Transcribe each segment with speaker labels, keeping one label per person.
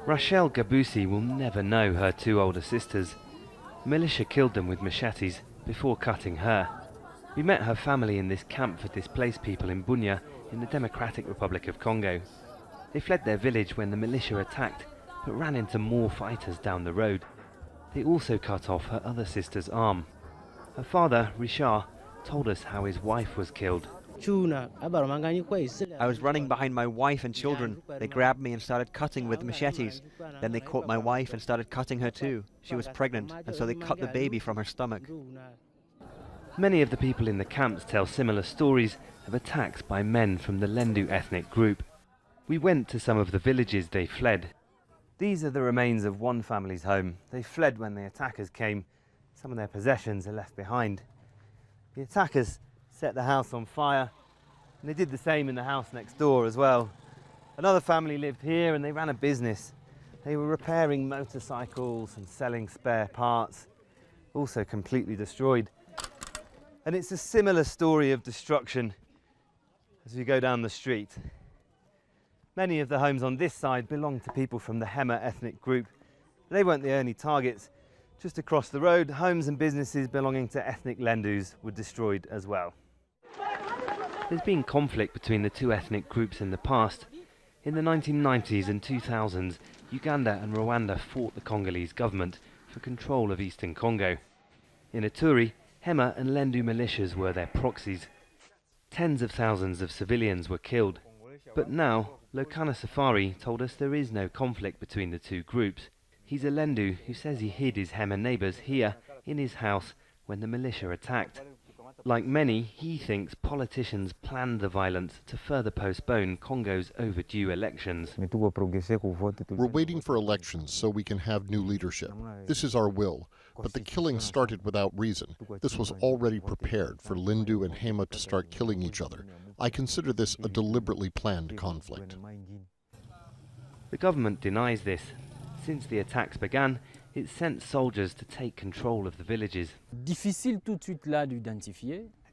Speaker 1: Rachel Gabusi will never know her two older sisters. Militia killed them with machetes before cutting her. We met her family in this camp for displaced people in Bunia in the Democratic Republic of Congo. They fled their village when the militia attacked, but ran into more fighters down the road. They also cut off her other sister's arm. Her father, Richard, told us how his wife was killed.
Speaker 2: I was running behind my wife and children. They grabbed me and started cutting with machetes. Then they caught my wife and started cutting her too. She was pregnant, and so they cut the baby from her stomach.
Speaker 1: Many of the people in the camps tell similar stories of attacks by men from the Lendu ethnic group. We went to some of the villages they fled. These are the remains of one family's home. They fled when the attackers came. Some of their possessions are left behind. The attackers set the house on fire, and they did the same in the house next door as well. Another family lived here and they ran a business. They were repairing motorcycles and selling spare parts, also completely destroyed. And it's a similar story of destruction as we go down the street. Many of the homes on this side belong to people from the Hema ethnic group. They weren't the only targets. Just across the road, homes and businesses belonging to ethnic Lendus were destroyed as well. There's been conflict between the two ethnic groups in the past. In the 1990s and 2000s, Uganda and Rwanda fought the Congolese government for control of eastern Congo. In Ituri, Hema and Lendu militias were their proxies. Tens of thousands of civilians were killed. But now, Lokana Safari told us there is no conflict between the two groups. He's a Lendu who says he hid his Hema neighbours here in his house when the militia attacked. Like many, he thinks politicians planned the violence to further postpone Congo's overdue elections.
Speaker 3: We're waiting for elections so we can have new leadership. This is our will. But the killing started without reason. This was already prepared for Lendu and Hema to start killing each other. I consider this a deliberately planned conflict.
Speaker 1: The government denies this. Since the attacks began, it sent soldiers to take control of the villages.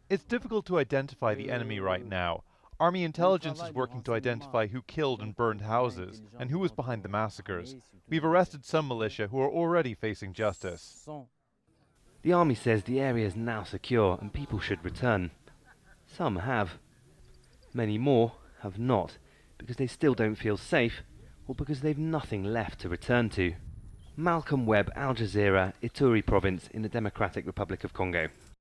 Speaker 4: It's difficult to identify the enemy right now. Army intelligence is working to identify who killed and burned houses and who was behind the massacres. We've arrested some militia who are already facing justice.
Speaker 1: The army says the area is now secure and people should return. Some have. Many more have not, because they still don't feel safe or because they've nothing left to return to. Malcolm Webb, Al Jazeera, Ituri province in the Democratic Republic of Congo.